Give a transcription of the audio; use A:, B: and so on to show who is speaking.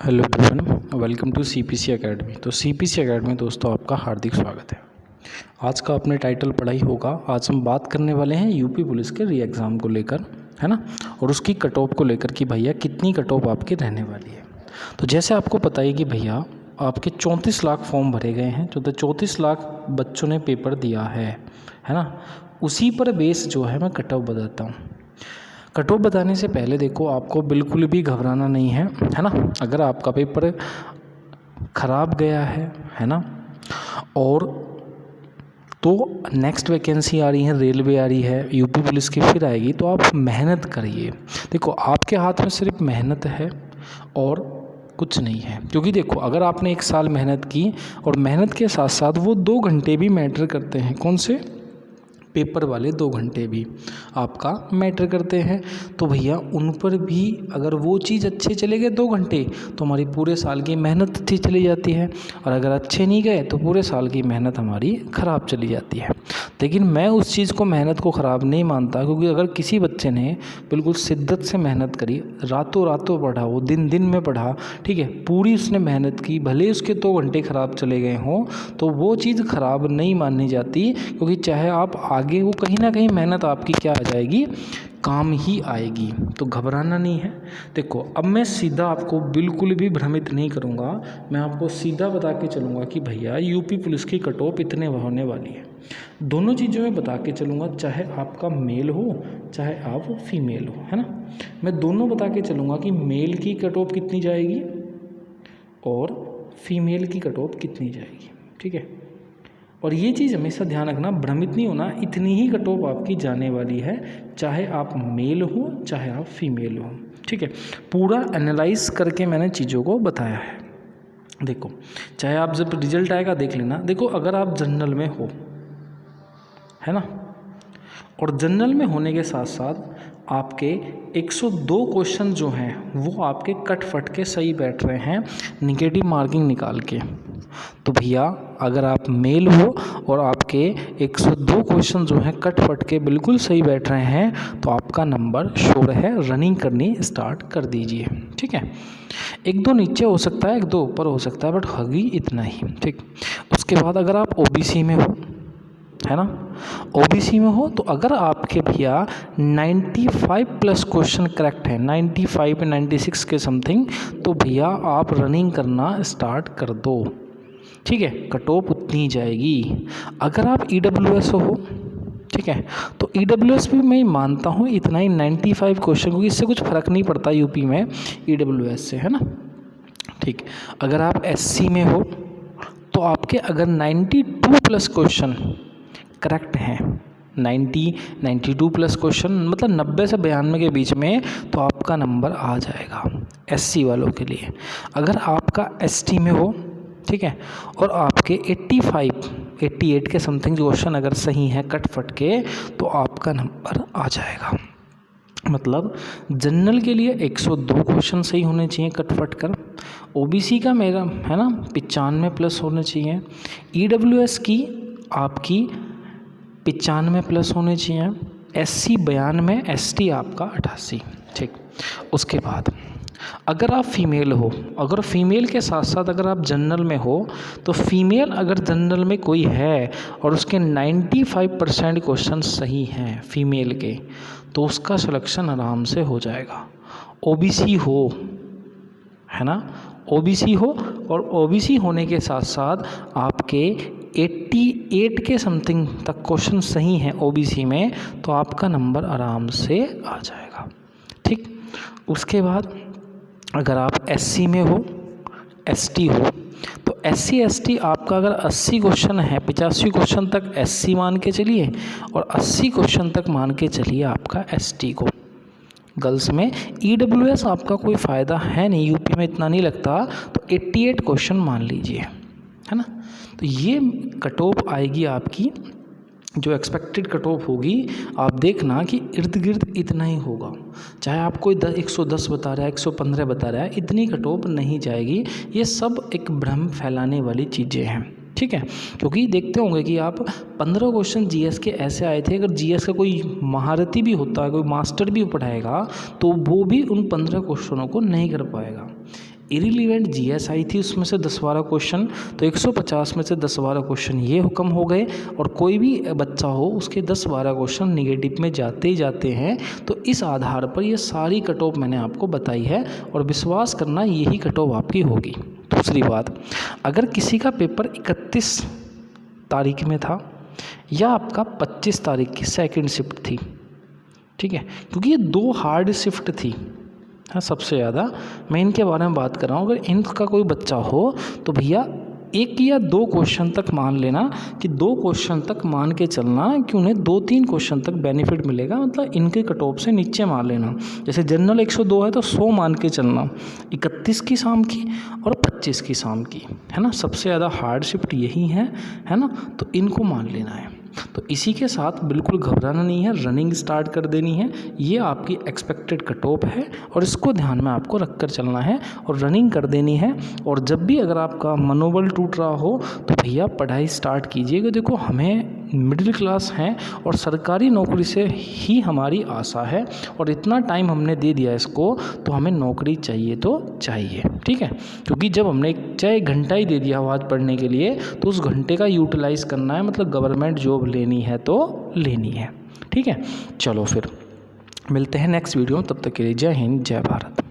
A: Hello everyone, welcome to CPC academy. तो CPC academy दोस्तों आपका हार्दिक स्वागत है। आज का आपने टाइटल पढ़ा ही होगा। आज हम बात करने वाले हैं यूपी पुलिस के री एग्ज़ाम को लेकर, है ना, और उसकी कट ऑफ को लेकर कि भैया कितनी कट ऑफ आपकी रहने वाली है। तो जैसे आपको पता है कि भैया आपके 34 लाख फॉर्म भरे गए हैं, तो 34 लाख बच्चों ने पेपर दिया है ना। उसी पर बेस जो है मैं कट ऑफ बताता हूँ। कट ऑफ बताने से पहले देखो, आपको बिल्कुल भी घबराना नहीं है ना। अगर आपका पेपर ख़राब गया है ना, और तो नेक्स्ट वैकेंसी आ रही है, रेलवे आ रही है, यूपी पुलिस की फिर आएगी, तो आप मेहनत करिए। देखो, आपके हाथ में सिर्फ मेहनत है और कुछ नहीं है। क्योंकि देखो, अगर आपने 1 साल मेहनत की और मेहनत के साथ साथ वो 2 घंटे भी मैटर करते हैं। कौन से? पेपर वाले 2 घंटे भी आपका मैटर करते हैं। तो भैया उन पर भी अगर वो चीज़ अच्छे चले गए 2 घंटे, तो हमारी पूरे साल की मेहनत अच्छी चली जाती है। और अगर अच्छे नहीं गए तो पूरे साल की मेहनत हमारी ख़राब चली जाती है। लेकिन मैं उस चीज़ को, मेहनत को ख़राब नहीं मानता। क्योंकि अगर किसी बच्चे ने बिल्कुल शिद्दत से मेहनत करी, रातों रातों पढ़ा, वो दिन दिन में पढ़ा, ठीक है, पूरी उसने मेहनत की, भले उसके 2 घंटे ख़राब चले गए हों, तो वो चीज़ ख़राब नहीं मानी जाती। क्योंकि चाहे आप आगे, वो कहीं ना कहीं मेहनत आपकी क्या आ जाएगी, काम ही आएगी। तो घबराना नहीं है। देखो, अब मैं सीधा आपको बिल्कुल भी भ्रमित नहीं करूँगा। मैं आपको सीधा बता के चलूँगा कि भैया यूपी पुलिस की कट ऑफ इतने होने वाली है। दोनों चीज़ों में बता के चलूँगा, चाहे आपका मेल हो चाहे आप फीमेल हो, है ना। मैं दोनों बता के चलूँगा कि मेल की कट ऑफ कितनी जाएगी और फीमेल की कट ऑफ कितनी जाएगी, ठीक है। और ये चीज़ हमेशा ध्यान रखना, भ्रमित नहीं होना। इतनी ही कट ऑफ आपकी जाने वाली है, चाहे आप मेल हो चाहे आप फीमेल हो, ठीक है। पूरा एनालाइज करके मैंने चीज़ों को बताया है। देखो, चाहे आप जब रिजल्ट आएगा देख लेना। देखो, अगर आप जनरल में हो, है ना, और जनरल में होने के साथ साथ आपके 102 क्वेश्चन जो हैं वो आपके कट फट के सही बैठ रहे हैं, निगेटिव मार्किंग निकाल के। तो भैया अगर आप मेल हो और आपके 102 क्वेश्चन जो हैं कट फट के बिल्कुल सही बैठ रहे हैं, तो आपका नंबर श्योर है। रनिंग करनी स्टार्ट कर दीजिए, ठीक है। 1-2 नीचे हो सकता है, 1-2 ऊपर हो सकता है, बट होगी इतना ही, ठीक। उसके बाद अगर आप ओबीसी में हो, है ना, ओबीसी में हो, तो अगर आपके भैया 95 प्लस क्वेश्चन करेक्ट है, 95 96 के समथिंग, तो भैया आप रनिंग करना स्टार्ट कर दो, ठीक है। कट ऑफ उतनी जाएगी। अगर आप ईडब्ल्यूएस हो, ठीक है, तो ईडब्ल्यूएस भी मैं मानता हूँ इतना ही 95 क्वेश्चन, क्योंकि इससे कुछ फ़र्क नहीं पड़ता यूपी में ईडब्ल्यूएस से, है ना, ठीक। अगर आप एससी में हो, तो आपके अगर 92 प्लस क्वेश्चन करेक्ट हैं, 92 प्लस क्वेश्चन मतलब 90 से 92 के बीच में, तो आपका नंबर आ जाएगा एससी वालों के लिए। अगर आपका एसटी में हो, ठीक है, और आपके 88 के समथिंग क्वेश्चन अगर सही हैं कट फट के, तो आपका नंबर आ जाएगा। मतलब जनरल के लिए 102 क्वेश्चन सही होने चाहिए कट फट कर। ओबीसी का मेरा है ना 95 प्लस होने चाहिए। ईडब्ल्यूएस की आपकी 95 प्लस होने चाहिए। एससी 92, एसटी आपका 88, ठीक। उसके बाद अगर आप फीमेल हो, अगर फीमेल के साथ साथ अगर आप जनरल में हो, तो फीमेल अगर जनरल में कोई है और उसके 95% क्वेश्चन सही हैं फीमेल के, तो उसका सिलेक्शन आराम से हो जाएगा। ओबीसी हो, है ना, ओबीसी हो, और ओबीसी होने के साथ साथ आपके 88 के समथिंग तक क्वेश्चन सही हैं ओबीसी में, तो आपका नंबर आराम से आ जाएगा, ठीक। उसके बाद अगर आप एससी में हो, एसटी हो, तो एससी एसटी आपका अगर 80 क्वेश्चन है, 85 क्वेश्चन तक एससी मान के चलिए, और 80 क्वेश्चन तक मान के चलिए आपका एसटी को। गर्ल्स में ईडब्ल्यूएस आपका कोई फ़ायदा है नहीं, यूपी में इतना नहीं लगता, तो 88 क्वेश्चन मान लीजिए, है ना। तो ये कट ऑफ आएगी आपकी, जो एक्सपेक्टेड कट ऑफ होगी। आप देखना कि इर्द गिर्द इतना ही होगा। चाहे आप कोई 110 बता रहा है, 115 बता रहा है, इतनी कट ऑफ नहीं जाएगी। ये सब एक भ्रम फैलाने वाली चीज़ें हैं, ठीक है। क्योंकि देखते होंगे कि आप 15 क्वेश्चन जीएस के ऐसे आए थे। अगर जीएस का कोई महारथी भी होता है, कोई मास्टर भी पढ़ाएगा, तो वो भी उन 15 क्वेश्चनों को नहीं कर पाएगा। इरिलीवेंट जीएस आई थी, उसमें से 10-12 क्वेश्चन, तो 150 में से 10-12 क्वेश्चन ये कम हो गए। और कोई भी बच्चा हो उसके 10-12 क्वेश्चन नेगेटिव में जाते ही जाते हैं। तो इस आधार पर ये सारी कट ऑफ मैंने आपको बताई है और विश्वास करना यही कट ऑफ आपकी होगी। दूसरी बात, अगर किसी का पेपर 31 तारीख में था या आपका 25 तारीख की सेकंड शिफ्ट थी, ठीक है, क्योंकि ये 2 हार्ड शिफ्ट थी, हाँ, सबसे ज़्यादा मैं इनके बारे में बात कर रहा हूँ। अगर इनका कोई बच्चा हो तो भैया 1 या 2 क्वेश्चन तक मान लेना कि 2 क्वेश्चन तक मान के चलना कि उन्हें 2-3 क्वेश्चन तक बेनिफिट मिलेगा, मतलब इनके कट ऑफ से नीचे मान लेना। जैसे जनरल 102 है तो 100 मान के चलना, 31 की शाम की और 25 की शाम की, है ना, सबसे ज़्यादा हार्ड शिफ्ट यही है ना, तो इनको मान लेना है। तो इसी के साथ बिल्कुल घबराना नहीं है, रनिंग स्टार्ट कर देनी है। ये आपकी एक्सपेक्टेड कट ऑफ है और इसको ध्यान में आपको रख कर चलना है और रनिंग कर देनी है। और जब भी अगर आपका मनोबल टूट रहा हो तो भैया पढ़ाई स्टार्ट कीजिएगा। देखो, हमें मिडिल क्लास हैं और सरकारी नौकरी से ही हमारी आशा है और इतना टाइम हमने दे दिया इसको, तो हमें नौकरी चाहिए तो चाहिए, ठीक है। क्योंकि जब हमने चाहे 1 घंटा ही दे दिया आवाज़ पढ़ने के लिए, तो उस घंटे का यूटिलाइज़ करना है, मतलब गवर्नमेंट जॉब लेनी है तो लेनी है, ठीक है। चलो फिर मिलते हैं नेक्स्ट वीडियो में, तब तक के लिए जय हिंद, जय भारत।